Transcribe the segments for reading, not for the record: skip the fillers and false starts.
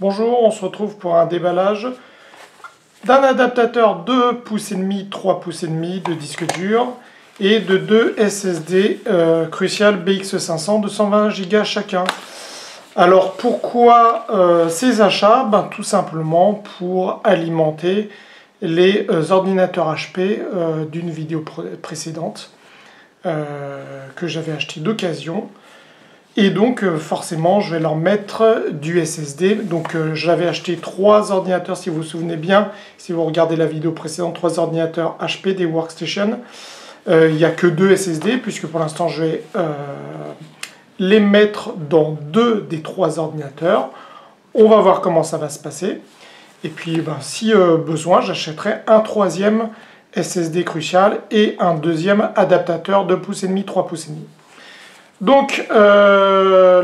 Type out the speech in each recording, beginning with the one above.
Bonjour, on se retrouve pour un déballage d'un adaptateur 2 pouces et demi, 3 pouces et demi de disque dur et de 2 SSD Crucial BX500 de 120 Go chacun. Alors pourquoi ces achats? Tout simplement pour alimenter les ordinateurs HP d'une vidéo précédente que j'avais acheté d'occasion. Et donc forcément je vais leur mettre du SSD. Donc j'avais acheté 3 ordinateurs, si vous vous souvenez bien, si vous regardez la vidéo précédente, 3 ordinateurs HP, des workstations. Il n'y a que 2 SSD, puisque pour l'instant je vais les mettre dans 2 des 3 ordinateurs. On va voir comment ça va se passer. Et puis si besoin, j'achèterai un 3e SSD Crucial et un 2e adaptateur 2 pouces et demi, 3 pouces et demi. Donc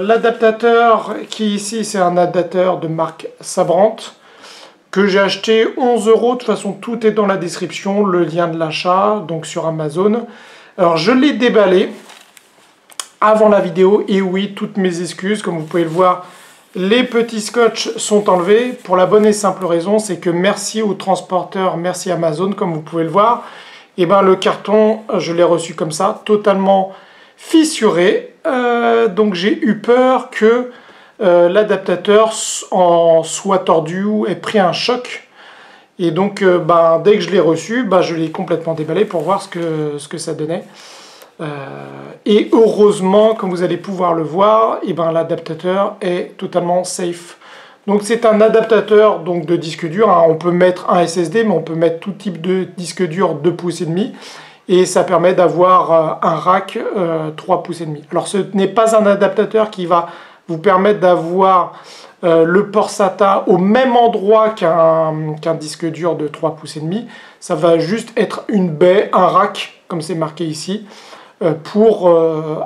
l'adaptateur qui est ici, c'est un adaptateur de marque Sabrent que j'ai acheté 11 €. De toute façon, tout est dans la description, le lien de l'achat, donc sur Amazon. Alors je l'ai déballé avant la vidéo, et oui, toutes mes excuses, comme vous pouvez le voir, les petits scotch sont enlevés pour la bonne et simple raison, c'est que merci aux transporteurs, merci Amazon, comme vous pouvez le voir, et le carton, je l'ai reçu comme ça, totalement fissuré, donc j'ai eu peur que l'adaptateur soit tordu ou ait pris un choc, et donc dès que je l'ai reçu, je l'ai complètement déballé pour voir ce que ça donnait. Et heureusement, comme vous allez pouvoir le voir, l'adaptateur est totalement safe. Donc c'est un adaptateur donc, de disque dur, hein. On peut mettre un SSD, mais on peut mettre tout type de disque dur 2 pouces et demi. Et ça permet d'avoir un rack 3 pouces et demi. Alors ce n'est pas un adaptateur qui va vous permettre d'avoir le port SATA au même endroit qu'un disque dur de 3 pouces et demi. Ça va juste être une baie, un rack, comme c'est marqué ici, pour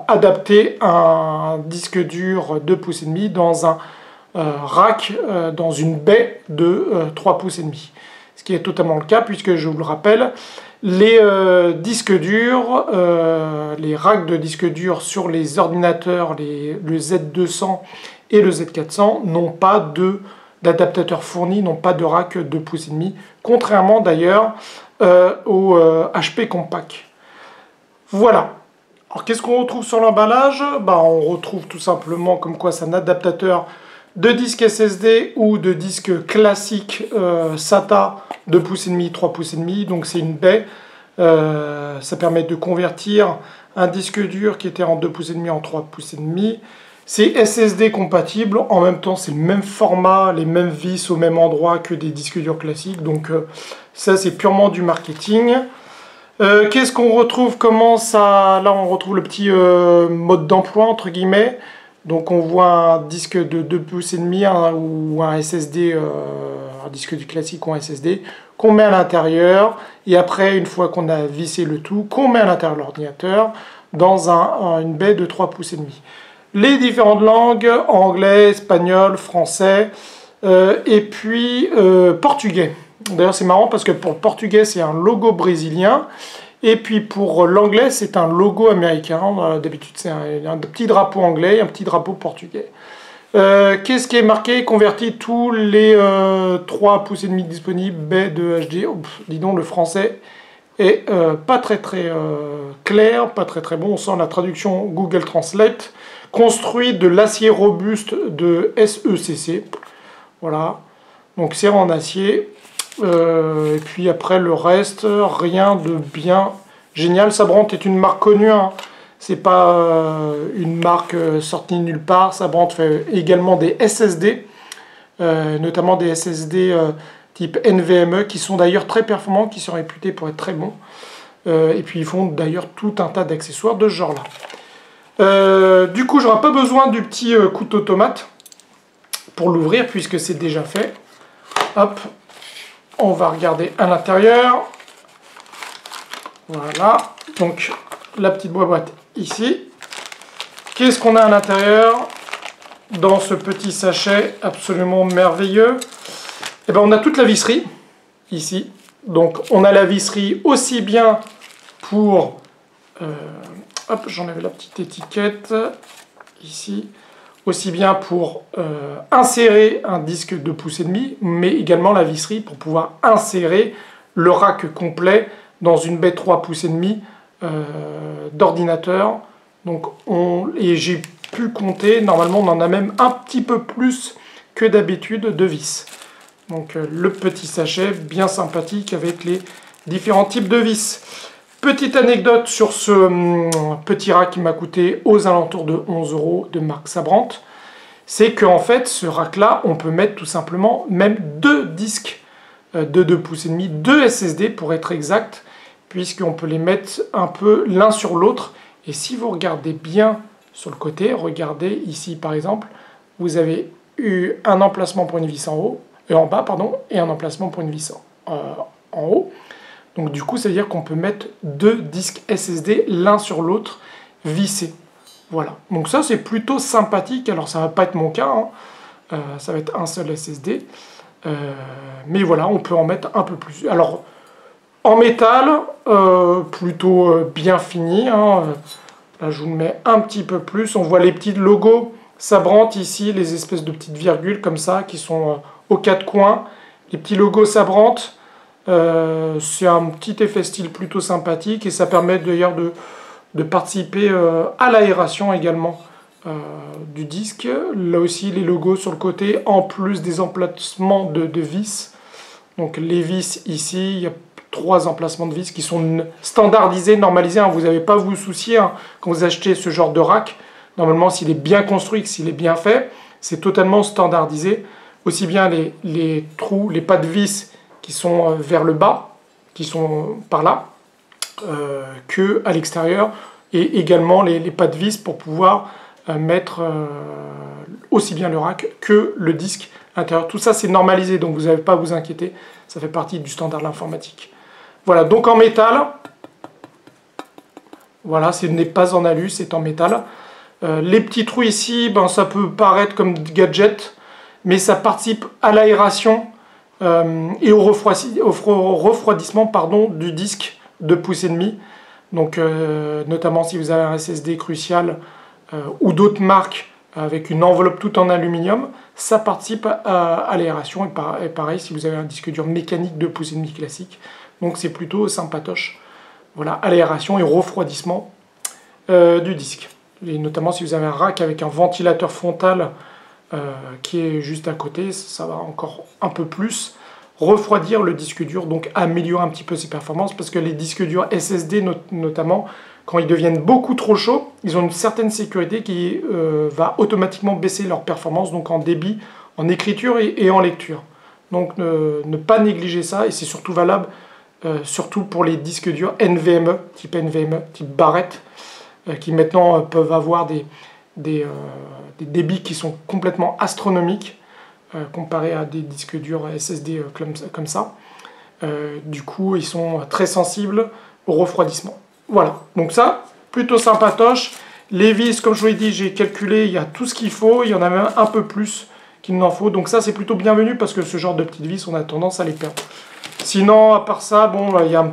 adapter un disque dur 2 pouces et demi dans un rack, dans une baie de 3 pouces et demi. Ce qui est totalement le cas, puisque je vous le rappelle, les disques durs, les racks de disques durs sur les ordinateurs, le Z200 et le Z400 n'ont pas d'adaptateur fourni, n'ont pas de rack 2 pouces et demi, contrairement d'ailleurs au HP Compact. Voilà. Alors qu'est-ce qu'on retrouve sur l'emballage? On retrouve tout simplement comme quoi c'est un adaptateur de disque SSD ou de disque classique SATA 2 pouces et demi, 3 pouces et demi, donc c'est une baie. Ça permet de convertir un disque dur qui était en 2 pouces et demi en 3 pouces et demi. C'est SSD compatible, en même temps c'est le même format, les mêmes vis au même endroit que des disques durs classiques, donc ça c'est purement du marketing. Qu'est-ce qu'on retrouve? Comment ça? Là on retrouve le petit mode d'emploi entre guillemets. Donc on voit un disque de 2 pouces et demi ou un SSD, un disque du classique ou un SSD, qu'on met à l'intérieur, et après, une fois qu'on a vissé le tout, qu'on met à l'intérieur de l'ordinateur dans une baie de 3 pouces et demi. Les différentes langues, anglais, espagnol, français, et puis portugais. D'ailleurs c'est marrant parce que pour le portugais c'est un logo brésilien, et puis pour l'anglais, c'est un logo américain. D'habitude, c'est un petit drapeau anglais et un petit drapeau portugais. Qu'est-ce qui est marqué? Converti tous les 3 pouces et demi disponibles, baie de HD. Oh, dis donc, le français est pas très clair, pas très bon. On sent la traduction Google Translate. Construit de l'acier robuste de SECC. Voilà. Donc c'est en acier. Et puis après le reste, rien de bien génial. Sabrent est une marque connue, hein. C'est pas une marque sortie nulle part. Sabrent fait également des SSD, notamment des SSD type NVMe, qui sont d'ailleurs très performants, qui sont réputés pour être très bons. Et puis ils font d'ailleurs tout un tas d'accessoires de ce genre-là. Du coup, j'aurai pas besoin du petit couteau tomate pour l'ouvrir, puisque c'est déjà fait. Hop. On va regarder à l'intérieur. Voilà. Donc, la petite boîte ici. Qu'est-ce qu'on a à l'intérieur dans ce petit sachet absolument merveilleux? On a toute la visserie ici. Donc, on a la visserie aussi bien pour... hop, j'enlève la petite étiquette ici. aussi bien pour insérer un disque de 2,5 pouces, mais également la visserie pour pouvoir insérer le rack complet dans une baie 3,5 pouces d'ordinateur. Donc et j'ai pu compter, normalement on en a même un petit peu plus que d'habitude de vis. Donc le petit sachet bien sympathique avec les différents types de vis. Petite anecdote sur ce petit rack qui m'a coûté aux alentours de 11 € de marque Sabrent, c'est qu'en fait ce rack là on peut mettre tout simplement même 2 disques de 2,5 pouces, 2 SSD pour être exact, puisqu'on peut les mettre un peu l'un sur l'autre. Et si vous regardez bien sur le côté, regardez ici par exemple, vous avez eu un emplacement pour une vis en bas, et un emplacement pour une vis en haut. Donc du coup, ça veut dire qu'on peut mettre 2 disques SSD l'un sur l'autre vissés. Voilà. Donc ça, c'est plutôt sympathique. Alors ça va pas être mon cas, hein. Ça va être un seul SSD. Mais voilà, on peut en mettre un peu plus. Alors, en métal, plutôt bien fini, hein. Là, je vous le mets un petit peu plus. On voit les petits logos Sabrent ici, les espèces de petites virgules comme ça, qui sont aux 4 coins. Les petits logos Sabrent. C'est un petit effet style plutôt sympathique et ça permet d'ailleurs de participer à l'aération également du disque. Là aussi les logos sur le côté en plus des emplacements de vis. Donc les vis ici, il y a 3 emplacements de vis qui sont standardisés, normalisés, hein. Vous n'avez pas à vous soucier, hein, quand vous achetez ce genre de rack. Normalement s'il est bien construit, s'il est bien fait, c'est totalement standardisé. Aussi bien les trous, les pas de vis qui sont vers le bas, qui sont par là, que à l'extérieur, et également les pas de vis pour pouvoir mettre aussi bien le rack que le disque à l'intérieur. Tout ça c'est normalisé, donc vous n'avez pas à vous inquiéter, ça fait partie du standard de l'informatique. Voilà, donc en métal, voilà, ce n'est pas en alu, c'est en métal. Les petits trous ici, ben, ça peut paraître comme gadget, mais ça participe à l'aération et au refroidissement du disque de 2,5 pouces. Donc, notamment si vous avez un SSD Crucial ou d'autres marques avec une enveloppe toute en aluminium, ça participe à l'aération. Et pareil, si vous avez un disque dur mécanique 2,5 pouces classique, donc c'est plutôt sympatoche. Voilà, à l'aération et au refroidissement du disque. Et notamment si vous avez un rack avec un ventilateur frontal qui est juste à côté, ça va encore un peu plus refroidir le disque dur, donc améliorer un petit peu ses performances, parce que les disques durs SSD notamment, quand ils deviennent beaucoup trop chauds, ils ont une certaine sécurité qui va automatiquement baisser leur performance, donc en débit, en écriture et en lecture. Donc ne pas négliger ça, et c'est surtout valable surtout pour les disques durs NVMe, type Barrett, qui maintenant peuvent avoir des débits qui sont complètement astronomiques comparé à des disques durs SSD comme ça. Du coup, ils sont très sensibles au refroidissement. Voilà, donc ça, plutôt sympatoche. Les vis, comme je vous l'ai dit, j'ai calculé, il y a tout ce qu'il faut, il y en a même un peu plus qu'il n'en faut. Donc ça, c'est plutôt bienvenu parce que ce genre de petites vis, on a tendance à les perdre. Sinon, à part ça, bon, il y a un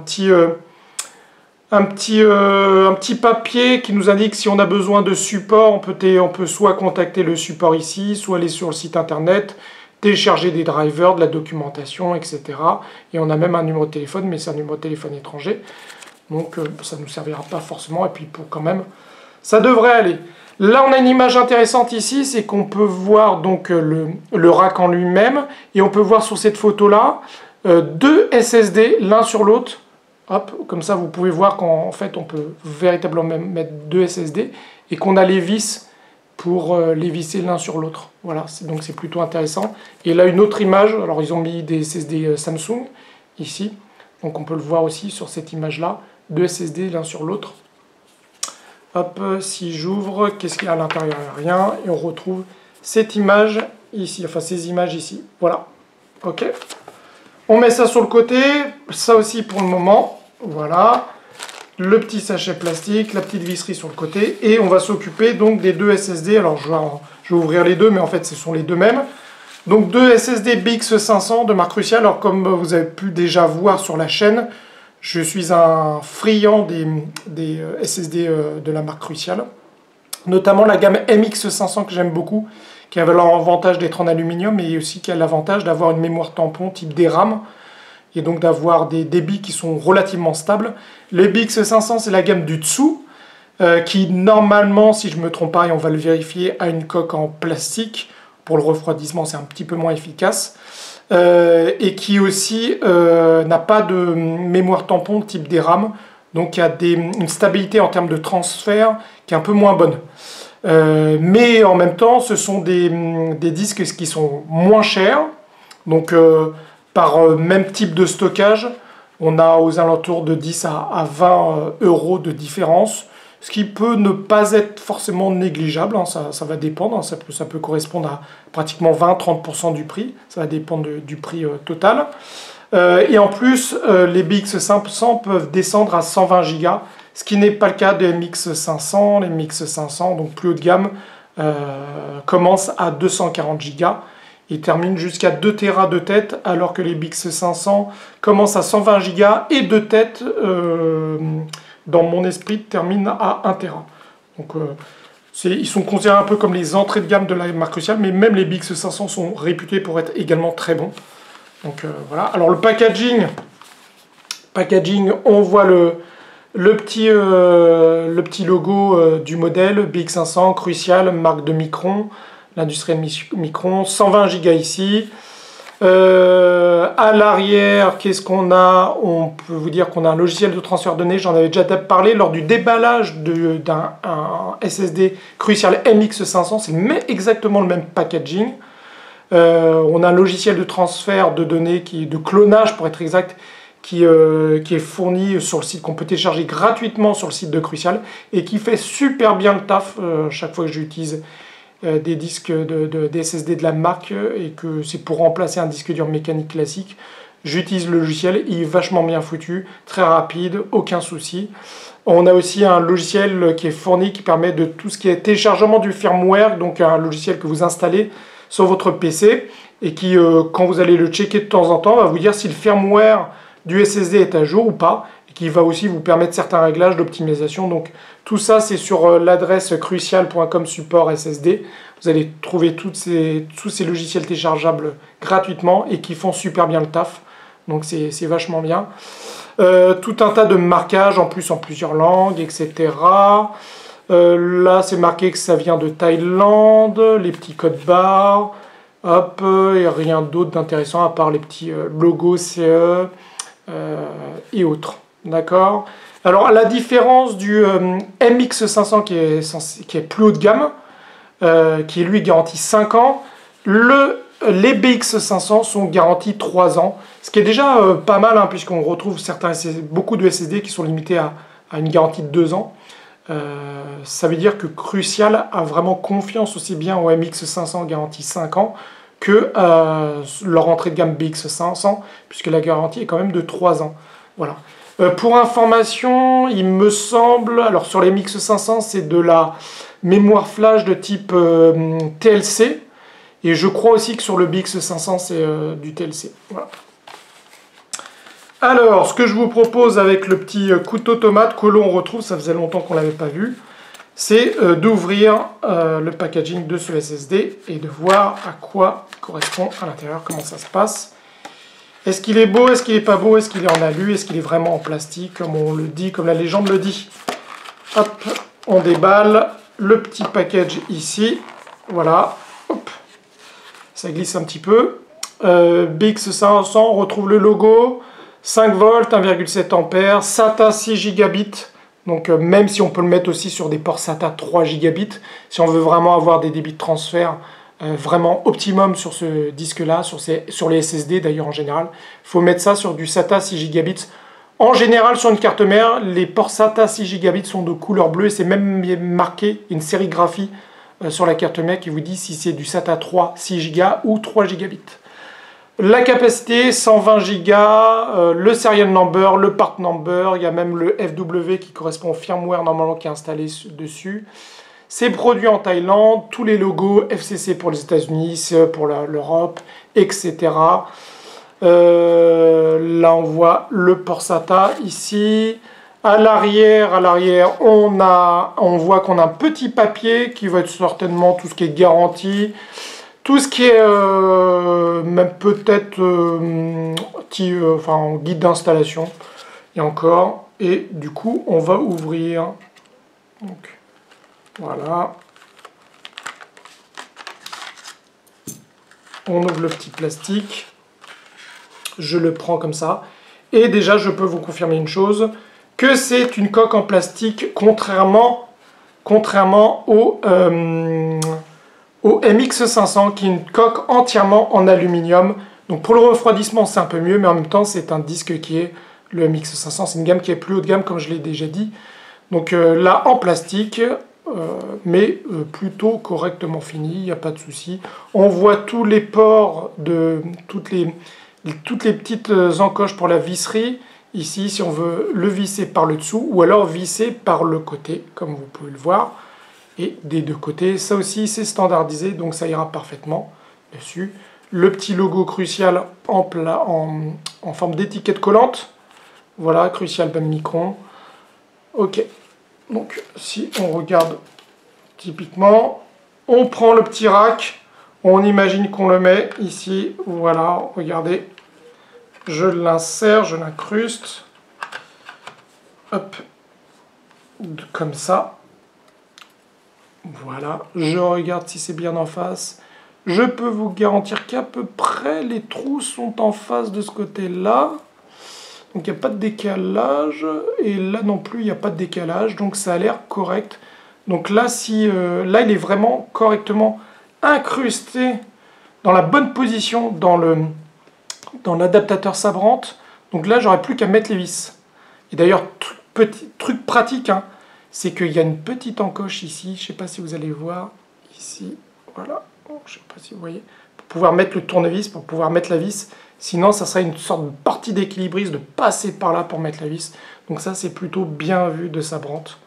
petit papier qui nous indique si on a besoin de support, on peut soit contacter le support ici, soit aller sur le site internet, télécharger des drivers, de la documentation, etc. Et on a même un numéro de téléphone, mais c'est un numéro de téléphone étranger. Donc ça ne nous servira pas forcément, et puis pour quand même, ça devrait aller. Là, on a une image intéressante ici, c'est qu'on peut voir donc le rack en lui-même, et on peut voir sur cette photo-là 2 SSD l'un sur l'autre. Hop, comme ça, vous pouvez voir qu'en fait, on peut véritablement mettre 2 SSD et qu'on a les vis pour les visser l'un sur l'autre. Voilà, donc c'est plutôt intéressant. Et là, une autre image, alors ils ont mis des SSD Samsung ici, donc on peut le voir aussi sur cette image-là, 2 SSD l'un sur l'autre. Hop, si j'ouvre, qu'est-ce qu'il y a à l'intérieur? Rien, et on retrouve cette image ici, enfin ces images ici. Voilà, ok. On met ça sur le côté, ça aussi pour le moment, voilà, le petit sachet plastique, la petite visserie sur le côté, et on va s'occuper donc des 2 SSD, alors je vais ouvrir les deux, mais en fait ce sont les deux mêmes, donc 2 SSD BX500 de marque Crucial. Alors comme vous avez pu déjà voir sur la chaîne, je suis un friand des SSD de la marque Crucial, notamment la gamme MX500 que j'aime beaucoup, qui a l'avantage d'être en aluminium et aussi qui a l'avantage d'avoir une mémoire tampon type DRAM et donc d'avoir des débits qui sont relativement stables. Le BX500, c'est la gamme du dessous, qui normalement, si je ne me trompe pas, et on va le vérifier, a une coque en plastique. Pour le refroidissement, c'est un petit peu moins efficace. Et qui aussi n'a pas de mémoire tampon type DRAM, donc il y a une stabilité en termes de transfert qui est un peu moins bonne. Mais en même temps, ce sont des disques qui sont moins chers, donc par même type de stockage, on a aux alentours de 10 à 20 euros de différence, ce qui peut ne pas être forcément négligeable, hein, ça va dépendre, hein, ça peut correspondre à pratiquement 20-30% du prix, ça va dépendre du prix total. Et en plus, les BX500 peuvent descendre à 120 Go, ce qui n'est pas le cas des MX500. Les MX500, donc plus haut de gamme, commencent à 240 Go et terminent jusqu'à 2 Tera de tête, alors que les BX500 commencent à 120 Go et de tête, dans mon esprit, terminent à 1 Tera. Donc, ils sont considérés un peu comme les entrées de gamme de la marque Crucial, mais même les BX500 sont réputés pour être également très bons. Donc voilà. Alors le packaging, on voit le petit logo du modèle BX500 Crucial, marque de Micron, l'industriel Micron, 120 Go ici. À l'arrière, qu'est-ce qu'on a? On peut vous dire qu'on a un logiciel de transfert de données, j'en avais déjà parlé lors du déballage d'un SSD Crucial MX500, c'est exactement le même packaging. On a un logiciel de transfert de données, de clonage pour être exact, qui est fourni sur le site, qu'on peut télécharger gratuitement sur le site de Crucial et qui fait super bien le taf chaque fois que j'utilise des disques des SSD de la marque et que c'est pour remplacer un disque dur mécanique classique. J'utilise le logiciel, il est vachement bien foutu, très rapide, aucun souci. On a aussi un logiciel qui est fourni qui permet de tout ce qui est téléchargement du firmware, donc un logiciel que vous installez sur votre PC et qui, quand vous allez le checker de temps en temps, va vous dire si le firmware du SSD est à jour ou pas, et qui va aussi vous permettre certains réglages d'optimisation. Donc tout ça, c'est sur l'adresse crucial.com support SSD. Vous allez trouver tous ces logiciels téléchargeables gratuitement et qui font super bien le taf. Donc c'est vachement bien. Tout un tas de marquages en plus en plusieurs langues, etc. Là, c'est marqué que ça vient de Thaïlande, les petits codes barres, hop, et rien d'autre d'intéressant à part les petits logos CE et autres. D'accord? Alors, à la différence du MX500 qui est plus haut de gamme, qui lui garantit 5 ans, les BX500 sont garantis 3 ans, ce qui est déjà pas mal, hein, puisqu'on retrouve beaucoup de SSD qui sont limités à une garantie de 2 ans. Ça veut dire que Crucial a vraiment confiance aussi bien au MX500 garantie 5 ans que leur entrée de gamme BX500, puisque la garantie est quand même de 3 ans. Voilà. Pour information, il me semble, alors sur les MX500, c'est de la mémoire flash de type TLC, et je crois aussi que sur le BX500, c'est du TLC. Voilà. Alors, ce que je vous propose avec le petit couteau tomate que l'on retrouve, ça faisait longtemps qu'on ne l'avait pas vu, c'est d'ouvrir le packaging de ce SSD et de voir à quoi correspond à l'intérieur, comment ça se passe. Est-ce qu'il est beau, est-ce qu'il n'est pas beau, est-ce qu'il est en alu, est-ce qu'il est vraiment en plastique, comme on le dit, comme la légende le dit. Hop, on déballe le petit package ici, voilà, hop, ça glisse un petit peu. BX500, on retrouve le logo, 5 volts, 1,7 ampères, SATA 6 gigabits, donc même si on peut le mettre aussi sur des ports SATA 3 gigabits, si on veut vraiment avoir des débits de transfert vraiment optimum sur ce disque-là, sur les SSD d'ailleurs en général, il faut mettre ça sur du SATA 6 gigabits. En général, sur une carte mère, les ports SATA 6 gigabits sont de couleur bleue, et c'est même marqué une sérigraphie sur la carte mère qui vous dit si c'est du SATA 3 6 Go ou 3 gigabits. La capacité, 120 Go, le serial number, le part number, il y a même le FW qui correspond au firmware normalement qui est installé dessus. C'est produit en Thaïlande, tous les logos, FCC pour les États-Unis, CE pour l'Europe, etc. Là on voit le port SATA ici, À l'arrière, on voit qu'on a un petit papier qui va être certainement tout ce qui est garantie, tout ce qui est même peut-être enfin, guide d'installation. Et encore, et du coup, on va ouvrir. Donc, voilà. On ouvre le petit plastique. Je le prends comme ça. Et déjà, je peux vous confirmer une chose, que c'est une coque en plastique, contrairement au MX500, qui est une coque entièrement en aluminium. Donc pour le refroidissement, c'est un peu mieux, mais en même temps, c'est un disque qui est le MX500. C'est une gamme qui est plus haut de gamme, comme je l'ai déjà dit. Donc là, en plastique, mais plutôt correctement fini, il n'y a pas de souci. On voit tous les ports de toutes les petites encoches pour la visserie. Ici, si on veut le visser par le dessous, ou alors visser par le côté, comme vous pouvez le voir. Et des deux côtés, ça aussi, c'est standardisé, donc ça ira parfaitement dessus. Le petit logo Crucial en forme d'étiquette collante. Voilà, Crucial même Micron. Ok, donc si on regarde typiquement, on prend le petit rack, on imagine qu'on le met ici, voilà, regardez, je l'insère, je l'incruste, hop, comme ça, voilà, je regarde si c'est bien en face, je peux vous garantir qu'à peu près les trous sont en face de ce côté-là. Donc il n'y a pas de décalage, et là non plus il n'y a pas de décalage, donc ça a l'air correct. Donc là, là il est vraiment correctement incrusté dans la bonne position dans l'adaptateur sabrante. Donc là j'aurais plus qu'à mettre les vis. Et d'ailleurs, petit truc pratique, hein, c'est qu'il y a une petite encoche ici, je ne sais pas si vous allez voir, ici, voilà, je ne sais pas si vous voyez, pour pouvoir mettre le tournevis, pour pouvoir mettre la vis. Sinon, ça serait une sorte de partie d'équilibriste de passer par là pour mettre la vis. Donc ça, c'est plutôt bien vu de Sabrante.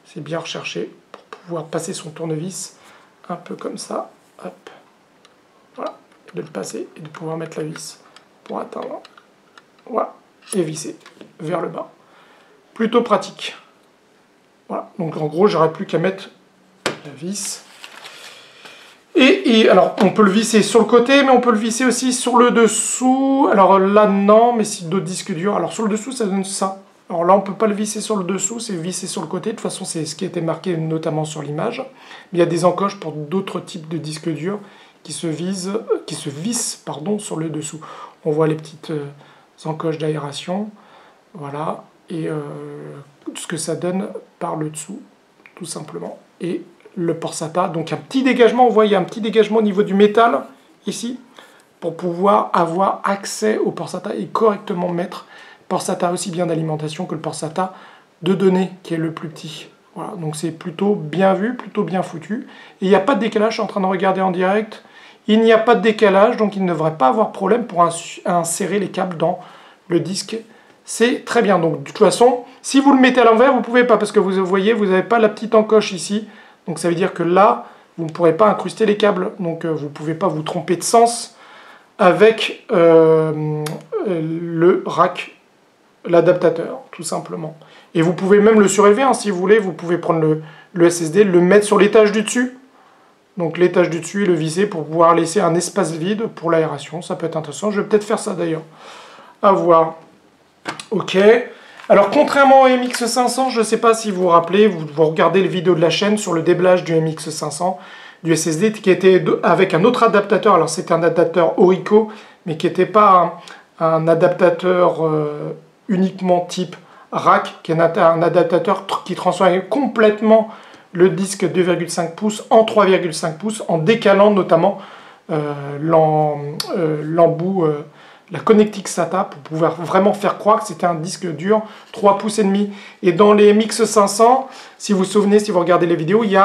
C'est bien recherché pour pouvoir passer son tournevis un peu comme ça. Hop. Voilà. De le passer et de pouvoir mettre la vis pour atteindre. Voilà. Et visser vers le bas. Plutôt pratique. Voilà. Donc en gros, j'aurais plus qu'à mettre la vis. Et alors, on peut le visser sur le côté, mais on peut le visser aussi sur le dessous. Alors là, non, mais si d'autres disques durs. Alors sur le dessous, ça donne ça. Alors là, on ne peut pas le visser sur le dessous, c'est visser sur le côté. De toute façon, c'est ce qui a été marqué notamment sur l'image. Mais il y a des encoches pour d'autres types de disques durs qui se vissent sur le dessous. On voit les petites encoches d'aération. Voilà. Et ce que ça donne par le dessous, tout simplement. Et le port SATA, donc un petit dégagement, on voit il y a un petit dégagement au niveau du métal, ici, pour pouvoir avoir accès au port SATA et correctement mettre port SATA aussi bien d'alimentation que le port SATA de données, qui est le plus petit. Voilà, donc c'est plutôt bien vu, plutôt bien foutu. Et il n'y a pas de décalage, je suis en train de regarder en direct, il n'y a pas de décalage, donc il ne devrait pas avoir problème pour insérer les câbles dans le disque. C'est très bien, donc de toute façon, si vous le mettez à l'envers, vous ne pouvez pas, parce que vous voyez, vous n'avez pas la petite encoche ici. Donc ça veut dire que là, vous ne pourrez pas incruster les câbles. Donc vous ne pouvez pas vous tromper de sens avec le rack, l'adaptateur, tout simplement. Et vous pouvez même le surélever, hein, si vous voulez. Vous pouvez prendre le SSD, le mettre sur l'étage du dessus. Donc l'étage du dessus et le visser pour pouvoir laisser un espace vide pour l'aération. Ça peut être intéressant. Je vais peut-être faire ça d'ailleurs. À voir. Ok. Alors, contrairement au MX500, je ne sais pas si vous vous rappelez, vous regardez les vidéos de la chaîne sur le déballage du MX500, du SSD, qui était avec un autre adaptateur. Alors, c'était un adaptateur Orico, mais qui n'était pas un adaptateur uniquement type rack, qui est un adaptateur qui transformait complètement le disque 2,5 pouces en 3,5 pouces, en décalant notamment l'embout... la connectique SATA pour pouvoir vraiment faire croire que c'était un disque dur 3 pouces et demi. Et dans les MX500, si vous vous souvenez, si vous regardez les vidéos, il y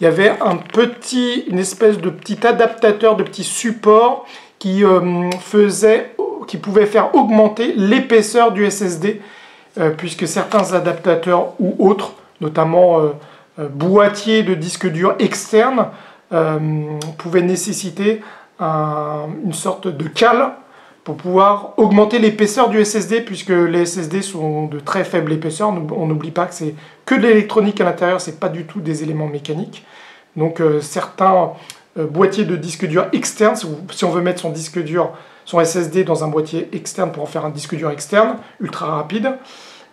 avait une espèce de petit adaptateur, de petit support qui pouvait faire augmenter l'épaisseur du SSD, puisque certains adaptateurs ou autres, notamment boîtiers de disques durs externes, pouvaient nécessiter une sorte de cale pour pouvoir augmenter l'épaisseur du SSD, puisque les SSD sont de très faible épaisseur. On n'oublie pas que c'est que de l'électronique à l'intérieur, c'est pas du tout des éléments mécaniques. Donc certains boîtiers de disque dur externe, si on veut mettre son disque dur, son SSD dans un boîtier externe pour en faire un disque dur externe, ultra rapide,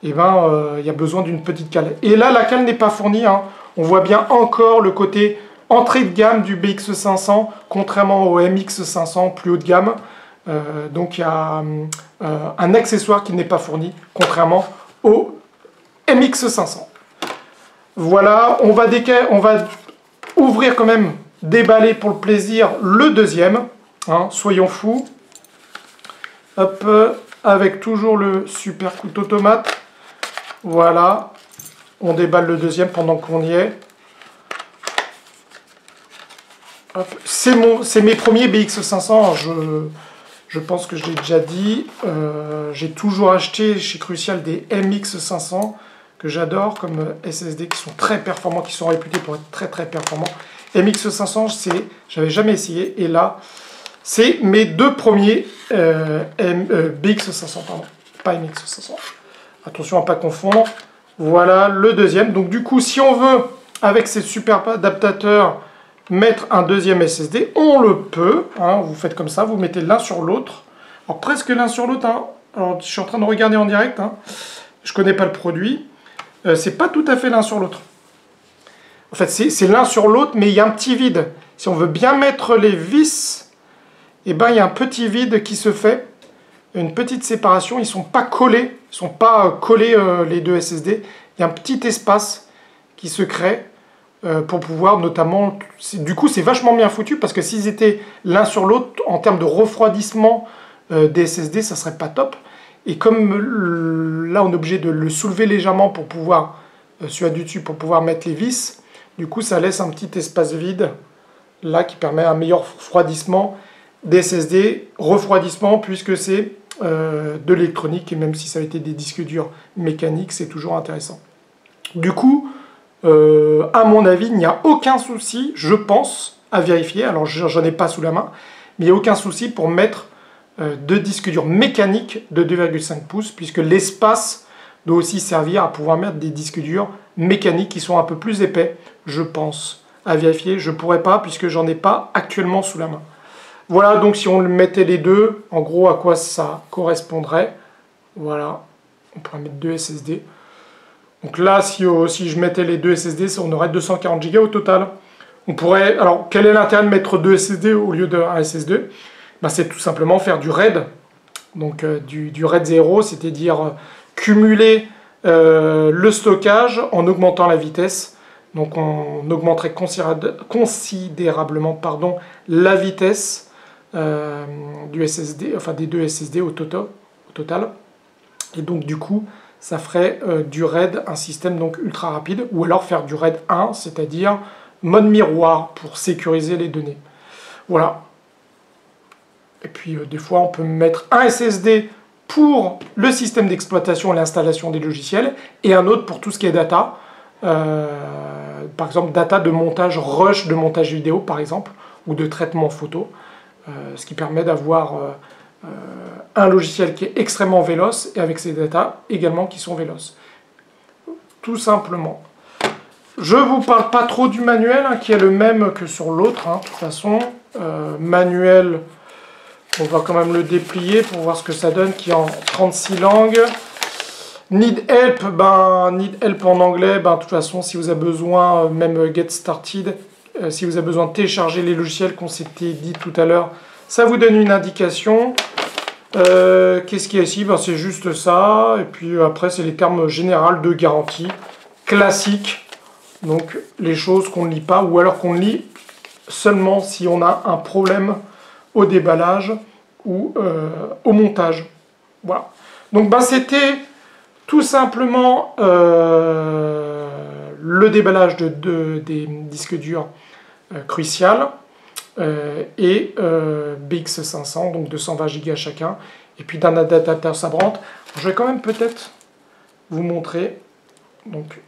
et ben il y a besoin d'une petite cale. Et là, la cale n'est pas fournie, hein. On voit bien encore le côté entrée de gamme du BX500, contrairement au MX500 plus haut de gamme. Donc il y a un accessoire qui n'est pas fourni, contrairement au MX500. Voilà, on va ouvrir quand même, déballer pour le plaisir le deuxième, hein, soyons fous. Hop, avec toujours le super couteau tomate. Voilà, on déballe le deuxième pendant qu'on y est. C'est mes premiers BX500, je pense que je l'ai déjà dit. J'ai toujours acheté chez Crucial des MX500 que j'adore comme SSD, qui sont très performants, qui sont réputés pour être très très performants. MX500, j'avais jamais essayé, et là, c'est mes deux premiers BX500, pardon, pas MX500. Attention à ne pas confondre. Voilà le deuxième. Donc du coup, si on veut, avec ces super adaptateurs, mettre un deuxième SSD, on le peut. Hein, vous faites comme ça, vous mettez l'un sur l'autre. Alors presque l'un sur l'autre. Hein. Alors je suis en train de regarder en direct. Hein. Je ne connais pas le produit. C'est pas tout à fait l'un sur l'autre. En fait, c'est l'un sur l'autre, mais il y a un petit vide. Si on veut bien mettre les vis, eh ben, il y a un petit vide qui se fait. Une petite séparation. Ils ne sont pas collés. Ils sont pas collés les deux SSD. Il y a un petit espace qui se crée. Pour pouvoir notamment... Du coup, c'est vachement bien foutu, parce que s'ils étaient l'un sur l'autre, en termes de refroidissement des SSD, ça serait pas top. Et comme là, on est obligé de le soulever légèrement pour pouvoir, celui du dessus, pour pouvoir mettre les vis, du coup, ça laisse un petit espace vide, là, qui permet un meilleur refroidissement des SSD. Refroidissement, puisque c'est de l'électronique, et même si ça a été des disques durs mécaniques, c'est toujours intéressant. Du coup... à mon avis, il n'y a aucun souci, je pense, à vérifier. Alors, j'en ai pas sous la main, mais il n'y a aucun souci pour mettre deux disques durs mécaniques de 2,5 pouces, puisque l'espace doit aussi servir à pouvoir mettre des disques durs mécaniques qui sont un peu plus épais, je pense. À vérifier, je ne pourrais pas, puisque j'en ai pas actuellement sous la main. Voilà, donc si on mettait les deux, en gros, à quoi ça correspondrait. Voilà, on pourrait mettre deux SSD. Donc là, si je mettais les deux SSD, on aurait 240 Go au total. On pourrait... Alors, quel est l'intérêt de mettre deux SSD au lieu d'un SSD? Ben, c'est tout simplement faire du RAID. Donc du RAID 0, c'est-à-dire cumuler le stockage en augmentant la vitesse. Donc on augmenterait considérablement la vitesse du SSD, enfin des deux SSD au total. Et donc du coup... ça ferait du RAID, un système donc ultra rapide, ou alors faire du RAID 1, c'est-à-dire mode miroir pour sécuriser les données. Voilà. Et puis des fois on peut mettre un SSD pour le système d'exploitation et l'installation des logiciels, et un autre pour tout ce qui est data. Par exemple, data de montage, rush de montage vidéo par exemple, ou de traitement photo, ce qui permet d'avoir... un logiciel qui est extrêmement véloce, et avec ses datas également qui sont véloces. Tout simplement. Je ne vous parle pas trop du manuel, hein, qui est le même que sur l'autre, hein, de toute façon. Manuel, on va quand même le déplier pour voir ce que ça donne, qui est en 36 langues. Need help, need help en anglais, de toute façon, si vous avez besoin, même get started, si vous avez besoin de télécharger les logiciels qu'on s'était dit tout à l'heure, ça vous donne une indication. Qu'est-ce qu'il y a ici? C'est juste ça. Et puis après, c'est les termes généraux de garantie. Classique. Donc, les choses qu'on ne lit pas, ou alors qu'on lit seulement si on a un problème au déballage ou au montage. Voilà. Donc, c'était tout simplement le déballage des disques durs Crucial. Et BX500, donc 220 Go chacun, et puis d'un adaptateur Sabrent. Je vais quand même peut-être vous montrer, donc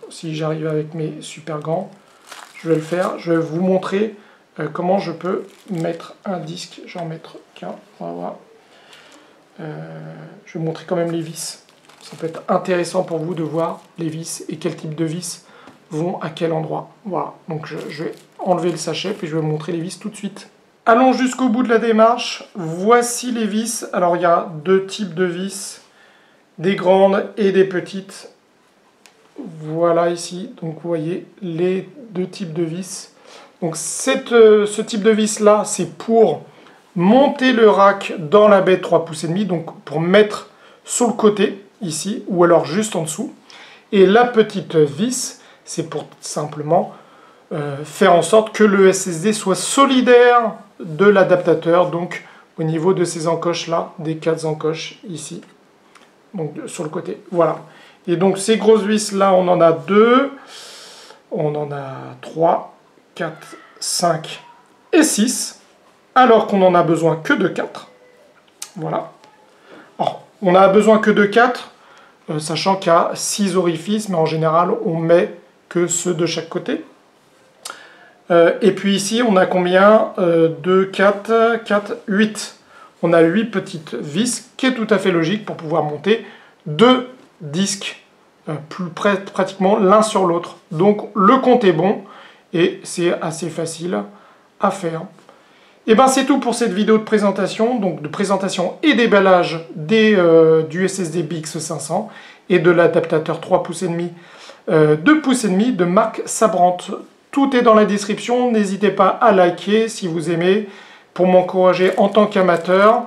si j'arrive avec mes super gants, je vais le faire, je vais vous montrer comment je peux mettre un disque. Je vais en mettre qu'un, on va voir. Je vais vous montrer quand même les vis. Ça peut être intéressant pour vous de voir les vis et quel type de vis vont à quel endroit. Voilà, donc je vais enlever le sachet, puis je vais vous montrer les vis tout de suite. Allons jusqu'au bout de la démarche. Voici les vis. Alors il y a deux types de vis, des grandes et des petites. Voilà ici, donc vous voyez les deux types de vis. Donc ce type de vis là, c'est pour monter le rack dans la baie de 3,5 pouces, donc pour mettre sur le côté ici, ou alors juste en dessous. Et la petite vis, c'est pour simplement faire en sorte que le SSD soit solidaire de l'adaptateur, donc au niveau de ces encoches là, des 4 encoches ici, donc sur le côté, voilà. Et donc ces grosses vis là, on en a 2, on en a 3, 4, 5 et 6, alors qu'on n'en a besoin que de 4, voilà. Alors, on n'a besoin que de 4, sachant qu'il y a 6 orifices, mais en général on met que ceux de chaque côté. Et puis ici, on a combien 2, 4, 4, 8. On a 8 petites vis, qui est tout à fait logique pour pouvoir monter 2 disques pratiquement l'un sur l'autre. Donc le compte est bon et c'est assez facile à faire. Et bien c'est tout pour cette vidéo de présentation, donc de présentation et déballage du SSD BX500 et de l'adaptateur 3,5 pouces 2,5 pouces de marque Sabrent. Tout est dans la description, n'hésitez pas à liker si vous aimez pour m'encourager en tant qu'amateur.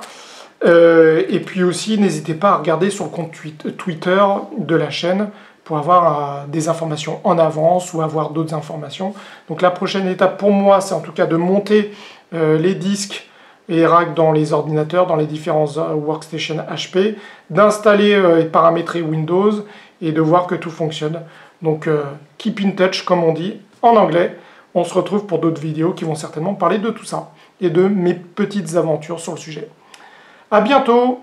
Et puis aussi, n'hésitez pas à regarder sur le compte Twitter de la chaîne pour avoir des informations en avance ou avoir d'autres informations. Donc la prochaine étape pour moi, c'est en tout cas de monter les disques et racks dans les ordinateurs, dans les différents workstations HP, d'installer et paramétrer Windows et de voir que tout fonctionne. Donc keep in touch comme on dit en anglais. On se retrouve pour d'autres vidéos qui vont certainement parler de tout ça et de mes petites aventures sur le sujet. À bientôt!